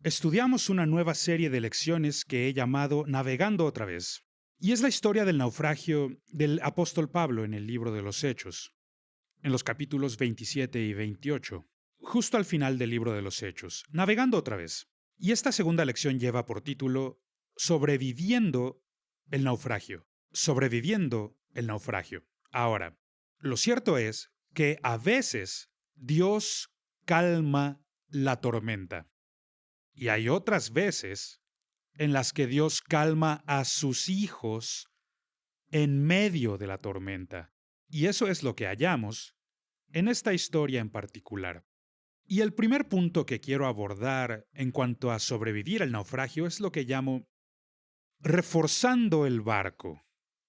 Estudiamos una nueva serie de lecciones que he llamado Navegando otra vez, y es la historia del naufragio del apóstol Pablo en el libro de los Hechos, en los capítulos 27 y 28, justo al final del libro de los Hechos, Navegando otra vez. Y esta segunda lección lleva por título Sobreviviendo el naufragio, sobreviviendo el naufragio. Ahora, lo cierto es que a veces Dios calma la tormenta. Y hay otras veces en las que Dios calma a sus hijos en medio de la tormenta. Y eso es lo que hallamos en esta historia en particular. Y el primer punto que quiero abordar en cuanto a sobrevivir al naufragio es lo que llamo reforzando el barco.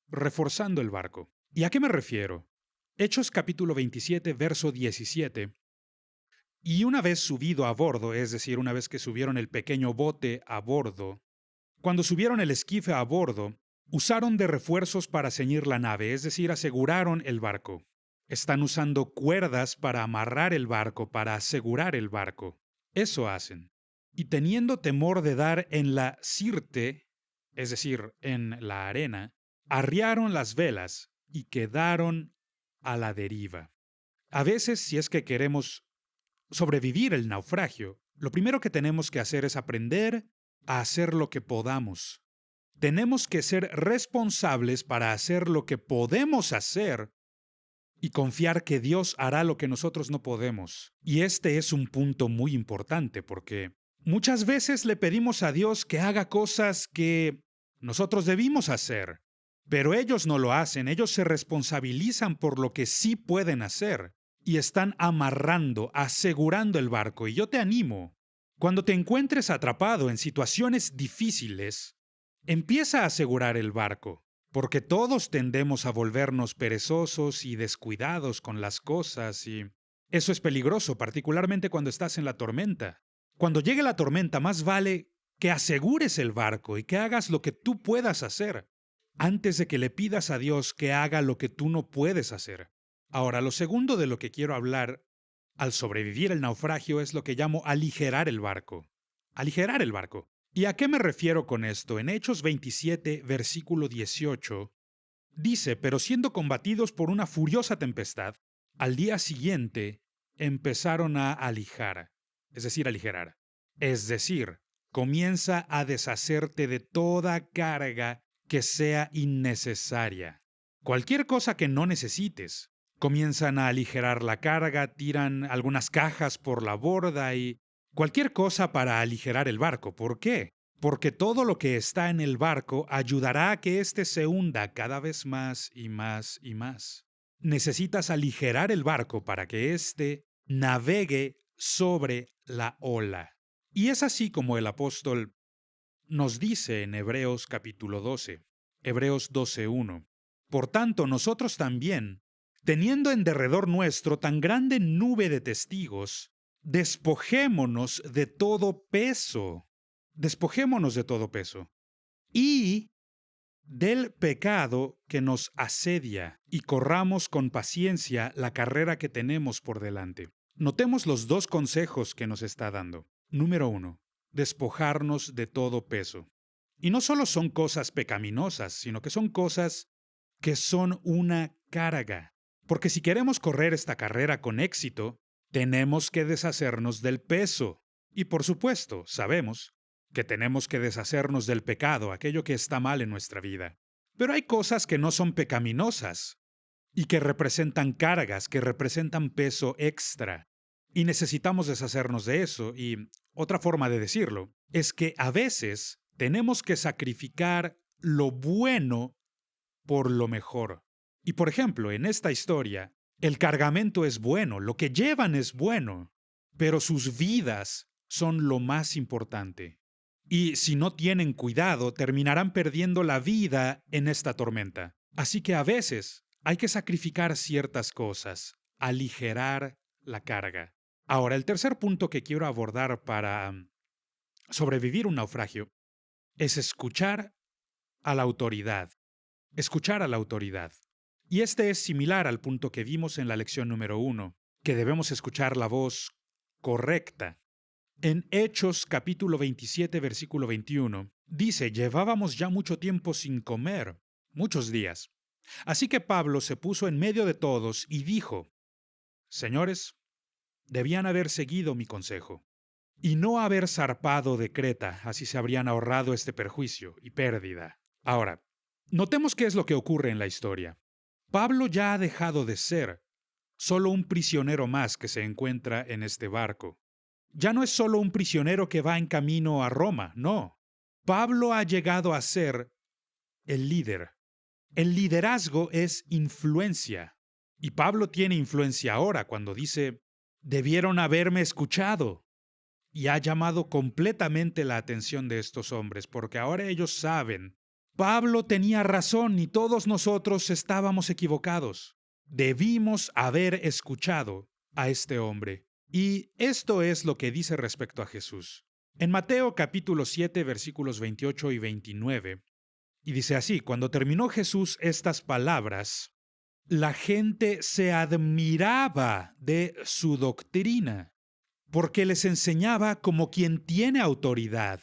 Reforzando el barco. ¿Y a qué me refiero? Hechos capítulo 27, verso 17. Y una vez subido a bordo, es decir, una vez que subieron el pequeño bote a bordo, cuando subieron el esquife a bordo, usaron de refuerzos para ceñir la nave, es decir, aseguraron el barco. Están usando cuerdas para amarrar el barco, para asegurar el barco. Eso hacen. Y teniendo temor de dar en la sirte, es decir, en la arena, arriaron las velas y quedaron a la deriva. A veces, si es que queremos sobrevivir el naufragio, lo primero que tenemos que hacer es aprender a hacer lo que podamos. Tenemos que ser responsables para hacer lo que podemos hacer y confiar que Dios hará lo que nosotros no podemos. Y este es un punto muy importante porque muchas veces le pedimos a Dios que haga cosas que nosotros debimos hacer, pero ellos no lo hacen, ellos se responsabilizan por lo que sí pueden hacer y están amarrando, asegurando el barco. Y yo te animo, cuando te encuentres atrapado en situaciones difíciles, empieza a asegurar el barco, porque todos tendemos a volvernos perezosos y descuidados con las cosas y eso es peligroso, particularmente cuando estás en la tormenta. Cuando llegue la tormenta, más vale que asegures el barco y que hagas lo que tú puedas hacer, antes de que le pidas a Dios que haga lo que tú no puedes hacer. Ahora, lo segundo de lo que quiero hablar al sobrevivir el naufragio es lo que llamo aligerar el barco. Aligerar el barco. ¿Y a qué me refiero con esto? En Hechos 27, versículo 18, dice, pero siendo combatidos por una furiosa tempestad, al día siguiente empezaron a alijar, es decir, aligerar. Es decir, comienza a deshacerte de toda carga que sea innecesaria. Cualquier cosa que no necesites. Comienzan a aligerar la carga, tiran algunas cajas por la borda y cualquier cosa para aligerar el barco. ¿Por qué? Porque todo lo que está en el barco ayudará a que éste se hunda cada vez más y más y más. Necesitas aligerar el barco para que éste navegue sobre la ola. Y es así como el apóstol nos dice en Hebreos capítulo 12, Hebreos 12:1. Por tanto, nosotros también, teniendo en derredor nuestro tan grande nube de testigos, despojémonos de todo peso. Despojémonos de todo peso. Y del pecado que nos asedia y corramos con paciencia la carrera que tenemos por delante. Notemos los dos consejos que nos está dando. Número 1. Despojarnos de todo peso. Y no solo son cosas pecaminosas, sino que son cosas que son una carga. Porque si queremos correr esta carrera con éxito, tenemos que deshacernos del peso. Y por supuesto, sabemos que tenemos que deshacernos del pecado, aquello que está mal en nuestra vida. Pero hay cosas que no son pecaminosas y que representan cargas, que representan peso extra. Y necesitamos deshacernos de eso. Y otra forma de decirlo es que a veces tenemos que sacrificar lo bueno por lo mejor. Y por ejemplo, en esta historia, el cargamento es bueno, lo que llevan es bueno, pero sus vidas son lo más importante. Y si no tienen cuidado, terminarán perdiendo la vida en esta tormenta. Así que a veces hay que sacrificar ciertas cosas, aligerar la carga. Ahora, el tercer punto que quiero abordar para sobrevivir un naufragio es escuchar a la autoridad. Escuchar a la autoridad. Y este es similar al punto que vimos en la lección número 1, que debemos escuchar la voz correcta. En Hechos capítulo 27, versículo 21, dice, llevábamos ya mucho tiempo sin comer, muchos días. Así que Pablo se puso en medio de todos y dijo, Señores, debían haber seguido mi consejo y no haber zarpado de Creta, así se habrían ahorrado este perjuicio y pérdida. Ahora, notemos qué es lo que ocurre en la historia. Pablo ya ha dejado de ser solo un prisionero más que se encuentra en este barco. Ya no es solo un prisionero que va en camino a Roma, no. Pablo ha llegado a ser el líder. El liderazgo es influencia. Y Pablo tiene influencia ahora cuando dice, debieron haberme escuchado. Y ha llamado completamente la atención de estos hombres, porque ahora ellos saben, Pablo tenía razón y todos nosotros estábamos equivocados. Debimos haber escuchado a este hombre. Y esto es lo que dice respecto a Jesús. En Mateo capítulo 7, versículos 28 y 29, y dice así, cuando terminó Jesús estas palabras, la gente se admiraba de su doctrina, porque les enseñaba como quien tiene autoridad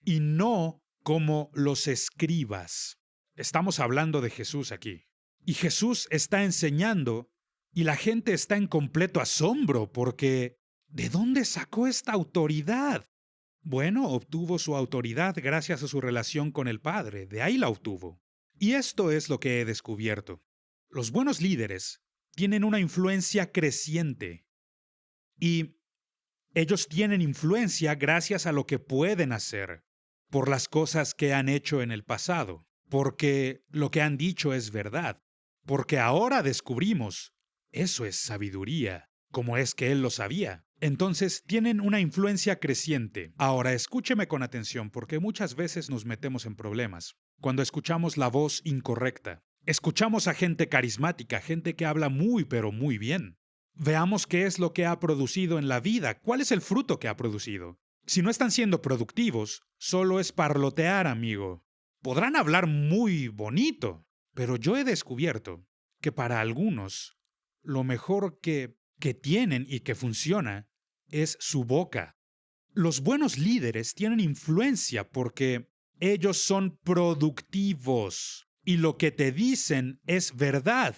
y no como los escribas. Estamos hablando de Jesús aquí. Y Jesús está enseñando y la gente está en completo asombro porque ¿de dónde sacó esta autoridad? Bueno, obtuvo su autoridad gracias a su relación con el Padre, de ahí la obtuvo. Y esto es lo que he descubierto. Los buenos líderes tienen una influencia creciente y ellos tienen influencia gracias a lo que pueden hacer, por las cosas que han hecho en el pasado, porque lo que han dicho es verdad, porque ahora descubrimos, eso es sabiduría, como es que él lo sabía. Entonces tienen una influencia creciente. Ahora escúcheme con atención porque muchas veces nos metemos en problemas cuando escuchamos la voz incorrecta. Escuchamos a gente carismática, gente que habla muy pero muy bien. Veamos qué es lo que ha producido en la vida, cuál es el fruto que ha producido. Si no están siendo productivos, solo es parlotear, amigo. Podrán hablar muy bonito, pero yo he descubierto que para algunos lo mejor que tienen y que funciona es su boca. Los buenos líderes tienen influencia porque ellos son productivos y lo que te dicen es verdad.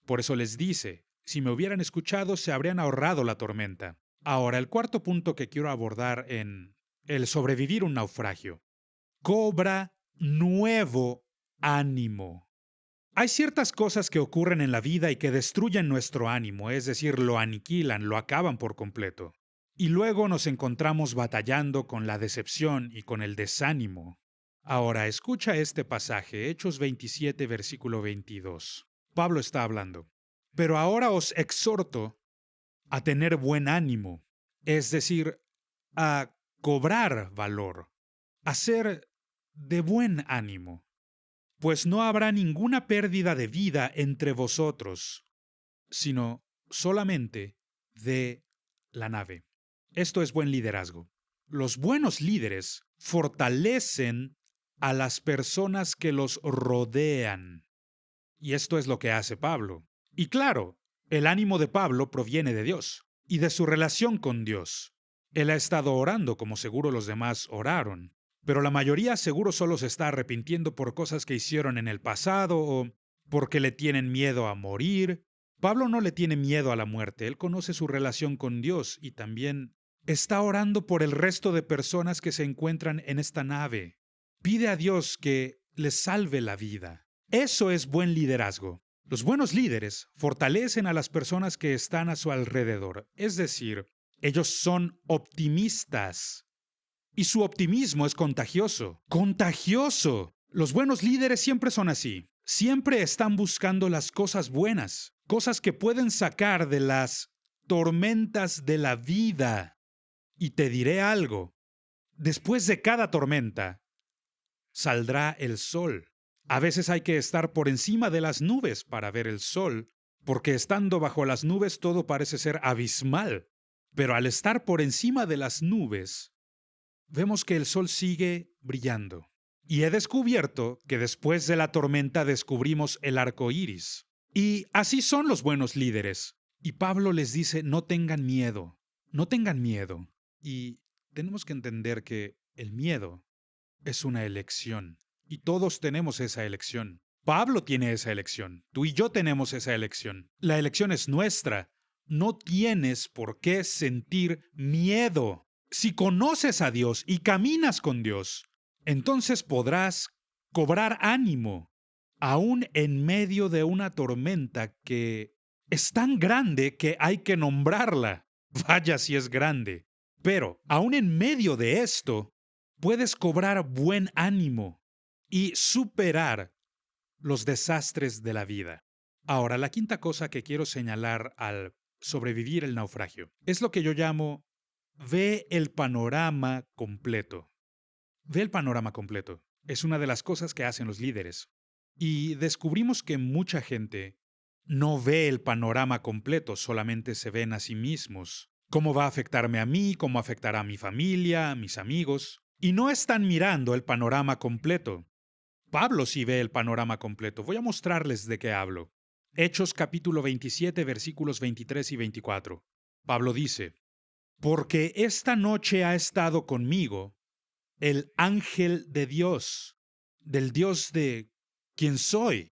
Por eso les dice, si me hubieran escuchado se habrían ahorrado la tormenta. Ahora, el cuarto punto que quiero abordar en el sobrevivir un naufragio. Cobra nuevo ánimo. Hay ciertas cosas que ocurren en la vida y que destruyen nuestro ánimo, es decir, lo aniquilan, lo acaban por completo. Y luego nos encontramos batallando con la decepción y con el desánimo. Ahora, escucha este pasaje, Hechos 27, versículo 22. Pablo está hablando. Pero ahora os exhorto a tener buen ánimo, es decir, a cobrar valor, a ser de buen ánimo, pues no habrá ninguna pérdida de vida entre vosotros, sino solamente de la nave. Esto es buen liderazgo. Los buenos líderes fortalecen a las personas que los rodean. Y esto es lo que hace Pablo. Y claro, el ánimo de Pablo proviene de Dios y de su relación con Dios. Él ha estado orando como seguro los demás oraron, pero la mayoría seguro solo se está arrepintiendo por cosas que hicieron en el pasado o porque le tienen miedo a morir. Pablo no le tiene miedo a la muerte, él conoce su relación con Dios y también está orando por el resto de personas que se encuentran en esta nave. Pide a Dios que les salve la vida. Eso es buen liderazgo. Los buenos líderes fortalecen a las personas que están a su alrededor, es decir, ellos son optimistas. Y su optimismo es contagioso. ¡Contagioso! Los buenos líderes siempre son así. Siempre están buscando las cosas buenas, cosas que pueden sacar de las tormentas de la vida. Y te diré algo. Después de cada tormenta, saldrá el sol. A veces hay que estar por encima de las nubes para ver el sol, porque estando bajo las nubes todo parece ser abismal. Pero al estar por encima de las nubes, vemos que el sol sigue brillando. Y he descubierto que después de la tormenta descubrimos el arco iris. Y así son los buenos líderes. Y Pablo les dice: no tengan miedo, no tengan miedo. Y tenemos que entender que el miedo es una elección y todos tenemos esa elección. Pablo tiene esa elección, tú y yo tenemos esa elección. La elección es nuestra. No tienes por qué sentir miedo. Si conoces a Dios y caminas con Dios, entonces podrás cobrar ánimo, aún en medio de una tormenta que es tan grande que hay que nombrarla. Vaya si es grande. Pero, aún en medio de esto, puedes cobrar buen ánimo y superar los desastres de la vida. Ahora, la quinta cosa que quiero señalar al sobrevivir el naufragio es lo que yo llamo ve el panorama completo. Ve el panorama completo. Es una de las cosas que hacen los líderes. Y descubrimos que mucha gente no ve el panorama completo, solamente se ven a sí mismos. ¿Cómo va a afectarme a mí? ¿Cómo afectará a mi familia, a mis amigos? Y no están mirando el panorama completo. Pablo sí ve el panorama completo. Voy a mostrarles de qué hablo. Hechos capítulo 27, versículos 23 y 24. Pablo dice, porque esta noche ha estado conmigo el ángel de Dios, del Dios de quien soy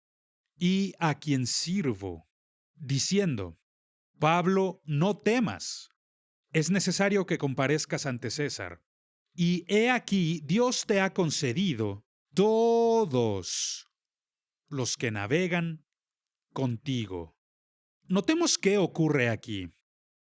y a quien sirvo, diciendo, Pablo, no temas, es necesario que comparezcas ante César. Y he aquí, Dios te ha concedido todos los que navegan contigo. Notemos qué ocurre aquí.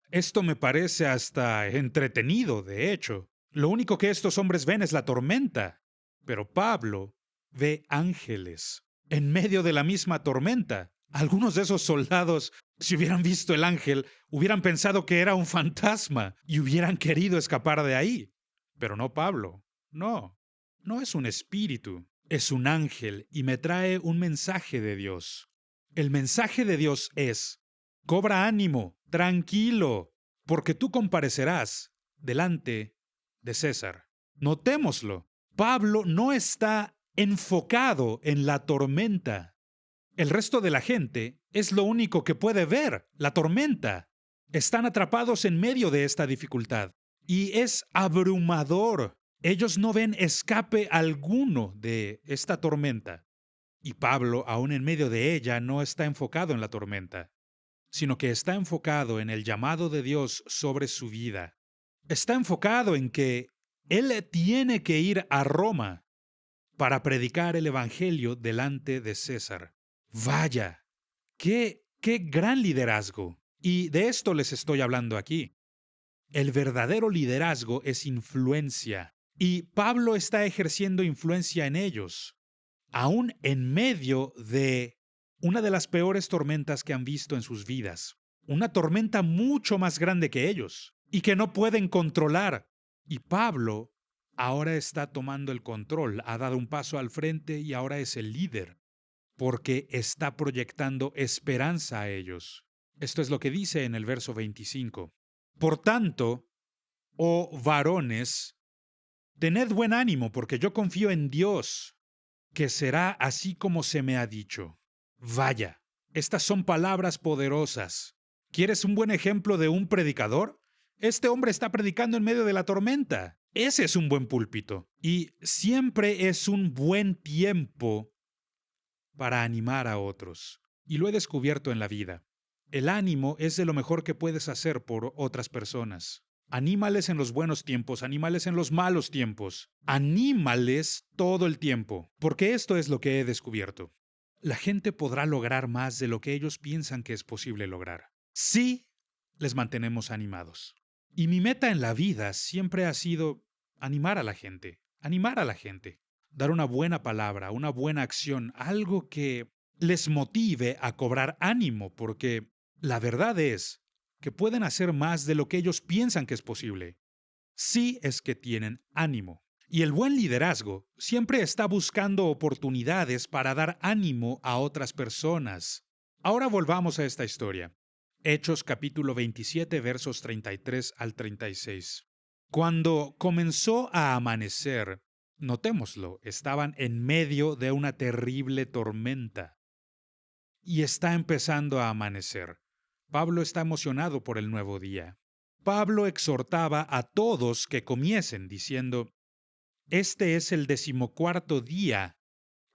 Esto me parece hasta entretenido, de hecho. Lo único que estos hombres ven es la tormenta. Pero Pablo ve ángeles en medio de la misma tormenta. Algunos de esos soldados, si hubieran visto el ángel, hubieran pensado que era un fantasma y hubieran querido escapar de ahí. Pero no Pablo. No, no es un espíritu. Es un ángel y me trae un mensaje de Dios. El mensaje de Dios es, cobra ánimo, tranquilo, porque tú comparecerás delante de César. Notémoslo, Pablo no está enfocado en la tormenta. El resto de la gente es lo único que puede ver, la tormenta. Están atrapados en medio de esta dificultad y es abrumador. Ellos no ven escape alguno de esta tormenta. Y Pablo, aún en medio de ella, no está enfocado en la tormenta, sino que está enfocado en el llamado de Dios sobre su vida. Está enfocado en que él tiene que ir a Roma para predicar el Evangelio delante de César. Vaya, qué gran liderazgo. Y de esto les estoy hablando aquí. El verdadero liderazgo es influencia. Y Pablo está ejerciendo influencia en ellos, aún en medio de una de las peores tormentas que han visto en sus vidas. Una tormenta mucho más grande que ellos y que no pueden controlar. Y Pablo ahora está tomando el control, ha dado un paso al frente y ahora es el líder, porque está proyectando esperanza a ellos. Esto es lo que dice en el verso 25. Por tanto, oh varones, tened buen ánimo, porque yo confío en Dios, que será así como se me ha dicho. Vaya, estas son palabras poderosas. ¿Quieres un buen ejemplo de un predicador? Este hombre está predicando en medio de la tormenta. Ese es un buen púlpito. Y siempre es un buen tiempo para animar a otros. Y lo he descubierto en la vida. El ánimo es de lo mejor que puedes hacer por otras personas. Anímales en los buenos tiempos, anímales en los malos tiempos. Anímales todo el tiempo, porque esto es lo que he descubierto. La gente podrá lograr más de lo que ellos piensan que es posible lograr, si les mantenemos animados. Y mi meta en la vida siempre ha sido animar a la gente, dar una buena palabra, una buena acción, algo que les motive a cobrar ánimo, porque la verdad es que pueden hacer más de lo que ellos piensan que es posible, si es que tienen ánimo. Y el buen liderazgo siempre está buscando oportunidades para dar ánimo a otras personas. Ahora volvamos a esta historia. Hechos capítulo 27 versos 33 al 36. Cuando comenzó a amanecer, notémoslo, estaban en medio de una terrible tormenta. Y está empezando a amanecer. Pablo está emocionado por el nuevo día. Pablo exhortaba a todos que comiesen, diciendo: Este es el 14º día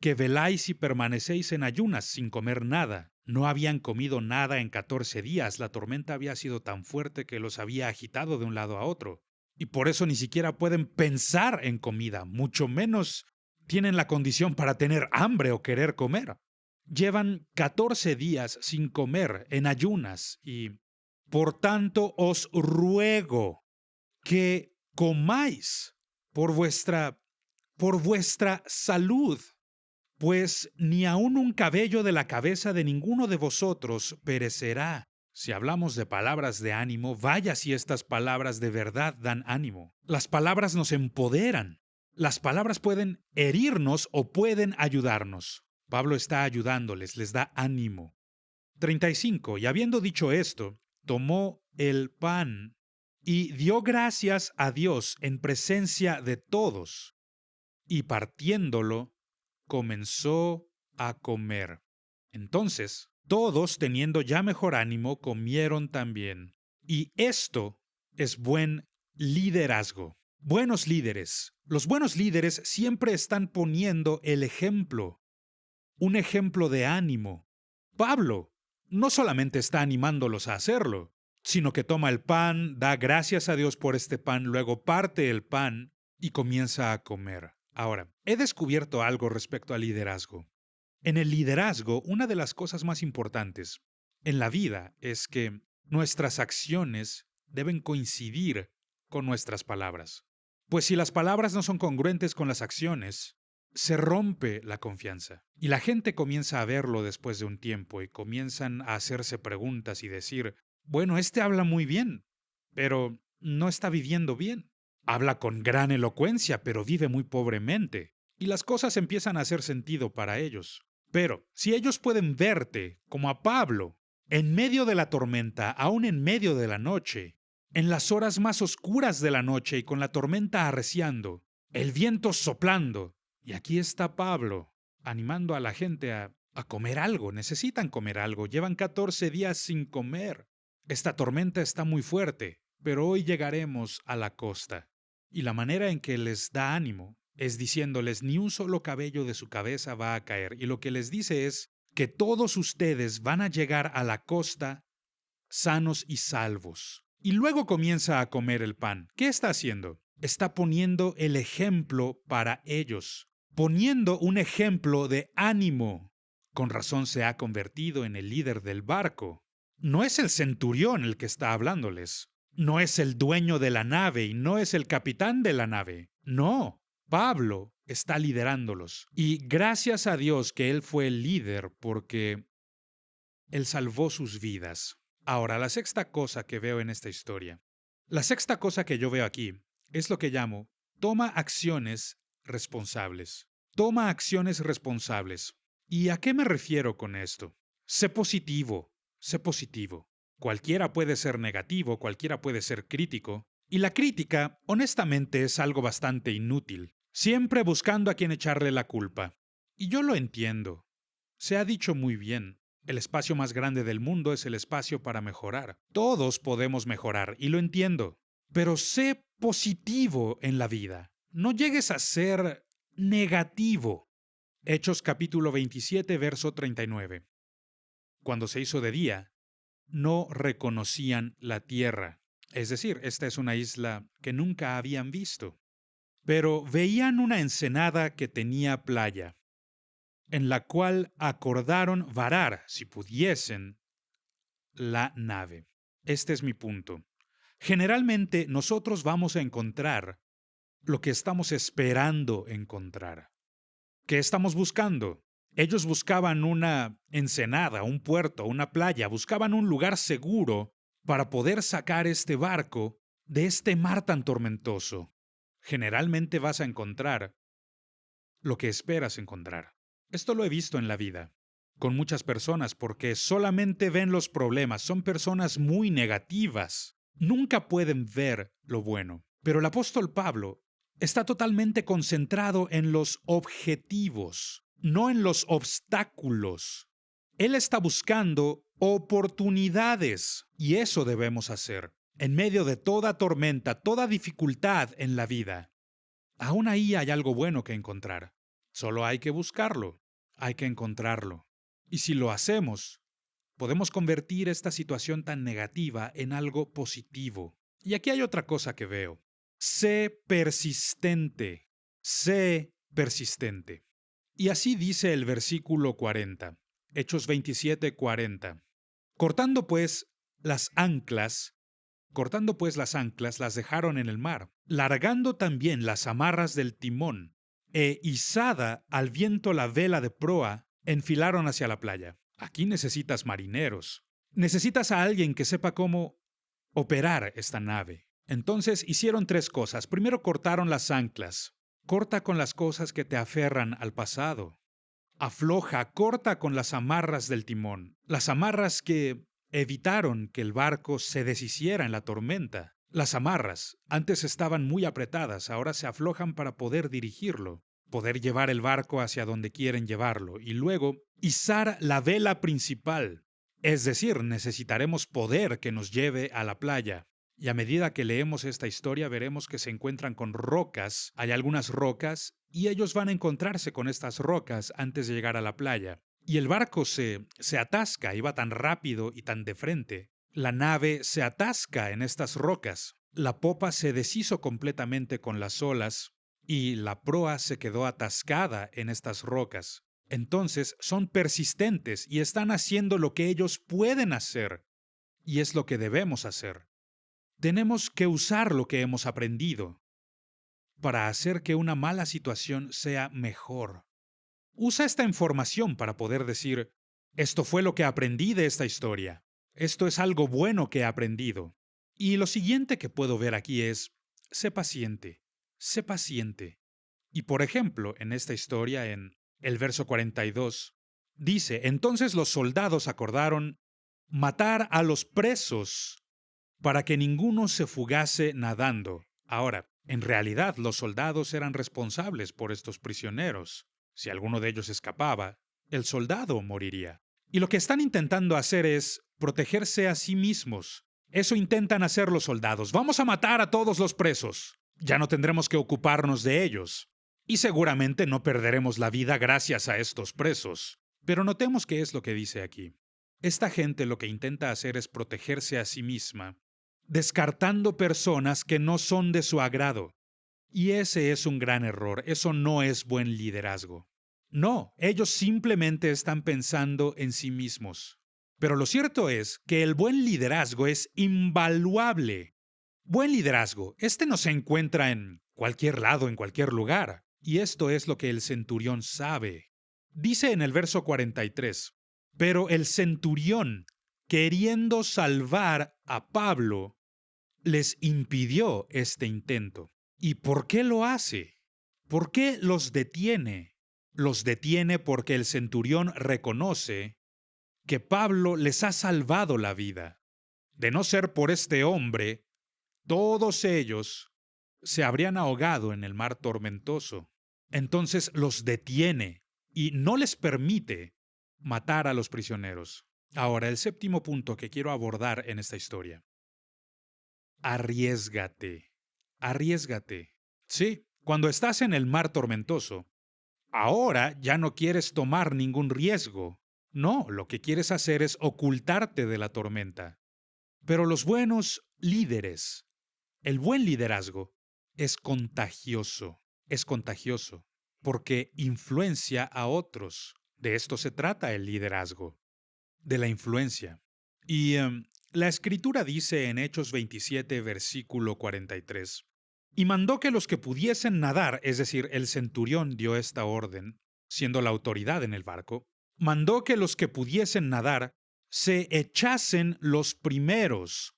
que veláis y permanecéis en ayunas sin comer nada. No habían comido nada en 14 días. La tormenta había sido tan fuerte que los había agitado de un lado a otro. Y por eso ni siquiera pueden pensar en comida, mucho menos tienen la condición para tener hambre o querer comer. Llevan 14 días sin comer en ayunas y, por tanto, os ruego que comáis por vuestra salud, pues ni aun un cabello de la cabeza de ninguno de vosotros perecerá. Si hablamos de palabras de ánimo, vaya si estas palabras de verdad dan ánimo. Las palabras nos empoderan. Las palabras pueden herirnos o pueden ayudarnos. Pablo está ayudándoles, les da ánimo. 35. Y habiendo dicho esto, tomó el pan y dio gracias a Dios en presencia de todos, y partiéndolo, comenzó a comer. Entonces, todos, teniendo ya mejor ánimo, comieron también. Y esto es buen liderazgo. Buenos líderes. Los buenos líderes siempre están poniendo el ejemplo. Un ejemplo de ánimo. Pablo no solamente está animándolos a hacerlo, sino que toma el pan, da gracias a Dios por este pan, luego parte el pan y comienza a comer. Ahora, he descubierto algo respecto al liderazgo. En el liderazgo, una de las cosas más importantes en la vida es que nuestras acciones deben coincidir con nuestras palabras. Pues si las palabras no son congruentes con las acciones, se rompe la confianza. Y la gente comienza a verlo después de un tiempo y comienzan a hacerse preguntas y decir, bueno, este habla muy bien, pero no está viviendo bien. Habla con gran elocuencia, pero vive muy pobremente. Y las cosas empiezan a hacer sentido para ellos. Pero si ellos pueden verte, como a Pablo, en medio de la tormenta, aún en medio de la noche, en las horas más oscuras de la noche y con la tormenta arreciando, el viento soplando, y aquí está Pablo, animando a la gente a comer algo. Necesitan comer algo. Llevan 14 días sin comer. Esta tormenta está muy fuerte, pero hoy llegaremos a la costa. Y la manera en que les da ánimo es diciéndoles ni un solo cabello de su cabeza va a caer. Y lo que les dice es que todos ustedes van a llegar a la costa sanos y salvos. Y luego comienza a comer el pan. ¿Qué está haciendo? Está poniendo el ejemplo para ellos, poniendo un ejemplo de ánimo. Con razón se ha convertido en el líder del barco. No es el centurión el que está hablándoles. No es el dueño de la nave y no es el capitán de la nave. No, Pablo está liderándolos. Y gracias a Dios que él fue el líder porque él salvó sus vidas. Ahora, la sexta cosa que veo en esta historia. La sexta cosa que yo veo aquí es lo que llamo toma acciones responsables. Toma acciones responsables. ¿Y a qué me refiero con esto? Sé positivo, sé positivo. Cualquiera puede ser negativo, cualquiera puede ser crítico. Y la crítica, honestamente, es algo bastante inútil. Siempre buscando a quien echarle la culpa. Y yo lo entiendo. Se ha dicho muy bien. El espacio más grande del mundo es el espacio para mejorar. Todos podemos mejorar, y lo entiendo. Pero sé positivo en la vida. No llegues a ser negativo. Hechos capítulo 27, verso 39. Cuando se hizo de día, no reconocían la tierra. Es decir, esta es una isla que nunca habían visto. Pero veían una ensenada que tenía playa, en la cual acordaron varar, si pudiesen, la nave. Este es mi punto. Generalmente nosotros vamos a encontrar lo que estamos esperando encontrar. ¿Qué estamos buscando? Ellos buscaban una ensenada, un puerto, una playa, buscaban un lugar seguro para poder sacar este barco de este mar tan tormentoso. Generalmente vas a encontrar lo que esperas encontrar. Esto lo he visto en la vida, con muchas personas, porque solamente ven los problemas, son personas muy negativas, nunca pueden ver lo bueno. Pero el apóstol Pablo está totalmente concentrado en los objetivos, no en los obstáculos. Él está buscando oportunidades, y eso debemos hacer. En medio de toda tormenta, toda dificultad en la vida, aún ahí hay algo bueno que encontrar. Solo hay que buscarlo, hay que encontrarlo. Y si lo hacemos, podemos convertir esta situación tan negativa en algo positivo. Y aquí hay otra cosa que veo. Sé persistente. Sé persistente. Y así dice el versículo 40, Hechos 27:40. Cortando pues las anclas, cortando pues las anclas, las dejaron en el mar, largando también las amarras del timón, e izada al viento la vela de proa, enfilaron hacia la playa. Aquí necesitas marineros. Necesitas a alguien que sepa cómo operar esta nave. Entonces hicieron tres cosas. Primero cortaron las anclas. Corta con las cosas que te aferran al pasado. Afloja, corta con las amarras del timón. Las amarras que evitaron que el barco se deshiciera en la tormenta. Las amarras antes estaban muy apretadas, ahora se aflojan para poder dirigirlo, poder llevar el barco hacia donde quieren llevarlo y luego izar la vela principal. Es decir, necesitaremos poder que nos lleve a la playa. Y a medida que leemos esta historia veremos que se encuentran con rocas, hay algunas rocas, y ellos van a encontrarse con estas rocas antes de llegar a la playa. Y el barco se atasca, iba tan rápido y tan de frente. La nave se atasca en estas rocas. La popa se deshizo completamente con las olas y la proa se quedó atascada en estas rocas. Entonces son persistentes y están haciendo lo que ellos pueden hacer. Y es lo que debemos hacer. Tenemos que usar lo que hemos aprendido para hacer que una mala situación sea mejor. Usa esta información para poder decir, esto fue lo que aprendí de esta historia. Esto es algo bueno que he aprendido. Y lo siguiente que puedo ver aquí es, sé paciente, sé paciente. Y por ejemplo, en esta historia, en el verso 42, dice, entonces los soldados acordaron matar a los presos para que ninguno se fugase nadando. Ahora, en realidad los soldados eran responsables por estos prisioneros. Si alguno de ellos escapaba, el soldado moriría. Y lo que están intentando hacer es protegerse a sí mismos. Eso intentan hacer los soldados. Vamos a matar a todos los presos. Ya no tendremos que ocuparnos de ellos. Y seguramente no perderemos la vida gracias a estos presos. Pero notemos qué es lo que dice aquí. Esta gente lo que intenta hacer es protegerse a sí misma, descartando personas que no son de su agrado. Y ese es un gran error, eso no es buen liderazgo. No, ellos simplemente están pensando en sí mismos. Pero lo cierto es que el buen liderazgo es invaluable. Buen liderazgo, este no se encuentra en cualquier lado, en cualquier lugar. Y esto es lo que el centurión sabe. Dice en el verso 43, pero el centurión, queriendo salvar a Pablo, les impidió este intento. ¿Y por qué lo hace? ¿Por qué los detiene? Los detiene porque el centurión reconoce que Pablo les ha salvado la vida. De no ser por este hombre, todos ellos se habrían ahogado en el mar tormentoso. Entonces los detiene y no les permite matar a los prisioneros. Ahora, el séptimo punto que quiero abordar en esta historia. Arriésgate. Arriésgate. Sí, cuando estás en el mar tormentoso, ahora ya no quieres tomar ningún riesgo. No, lo que quieres hacer es ocultarte de la tormenta. Pero los buenos líderes, el buen liderazgo, es contagioso, porque influencia a otros. De esto se trata el liderazgo, de la influencia. Y la escritura dice en Hechos 27, versículo 43, y mandó que los que pudiesen nadar, es decir, el centurión dio esta orden, siendo la autoridad en el barco, mandó que los que pudiesen nadar se echasen los primeros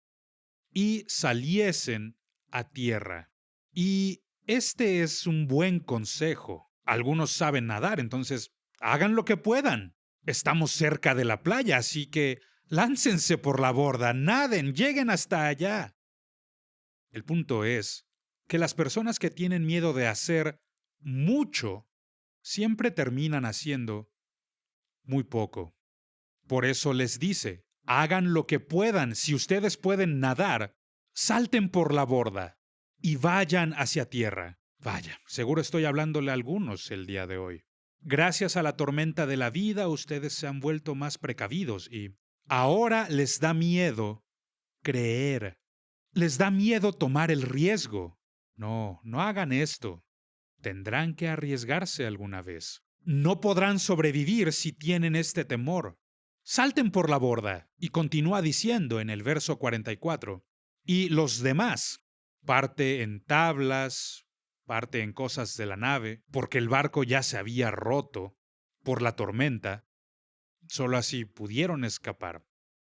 y saliesen a tierra. Y este es un buen consejo. Algunos saben nadar, entonces hagan lo que puedan. Estamos cerca de la playa, así que láncense por la borda, naden, lleguen hasta allá. El punto es que las personas que tienen miedo de hacer mucho siempre terminan haciendo muy poco. Por eso les dice, hagan lo que puedan. Si ustedes pueden nadar, salten por la borda y vayan hacia tierra. Vaya, seguro estoy hablándole a algunos el día de hoy. Gracias a la tormenta de la vida, ustedes se han vuelto más precavidos y ahora les da miedo creer. Les da miedo tomar el riesgo. No, no hagan esto. Tendrán que arriesgarse alguna vez. No podrán sobrevivir si tienen este temor. Salten por la borda. Y continúa diciendo en el verso 44. Y los demás, parte en tablas, parte en cosas de la nave, porque el barco ya se había roto por la tormenta, solo así pudieron escapar.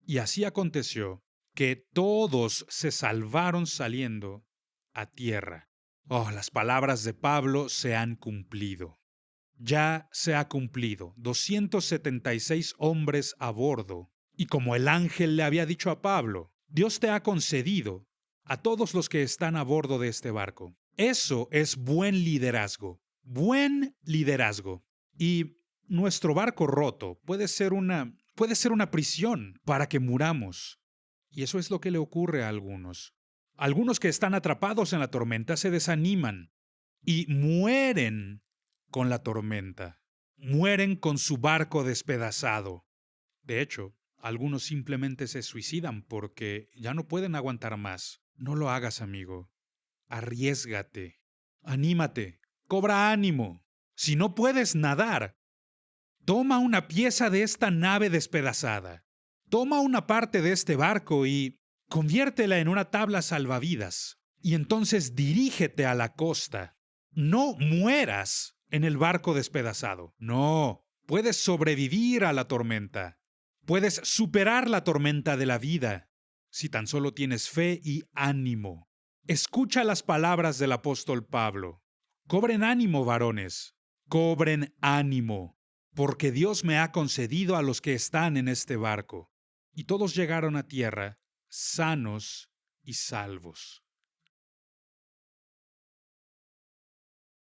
Y así aconteció que todos se salvaron saliendo a tierra. Oh, las palabras de Pablo se han cumplido. Ya se ha cumplido. 276 hombres a bordo. Y como el ángel le había dicho a Pablo, Dios te ha concedido a todos los que están a bordo de este barco. Eso es buen liderazgo. Buen liderazgo. Y nuestro barco roto puede ser una prisión para que muramos. Y eso es lo que le ocurre a algunos. Algunos que están atrapados en la tormenta se desaniman y mueren con la tormenta. Mueren con su barco despedazado. De hecho, algunos simplemente se suicidan porque ya no pueden aguantar más. No lo hagas, amigo. Arriésgate. Anímate. Cobra ánimo. Si no puedes nadar, toma una pieza de esta nave despedazada. Toma una parte de este barco y conviértela en una tabla salvavidas. Y entonces dirígete a la costa. No mueras en el barco despedazado. No, puedes sobrevivir a la tormenta. Puedes superar la tormenta de la vida si tan solo tienes fe y ánimo. Escucha las palabras del apóstol Pablo. Cobren ánimo, varones. Cobren ánimo, porque Dios me ha concedido a los que están en este barco. Y todos llegaron a tierra sanos y salvos.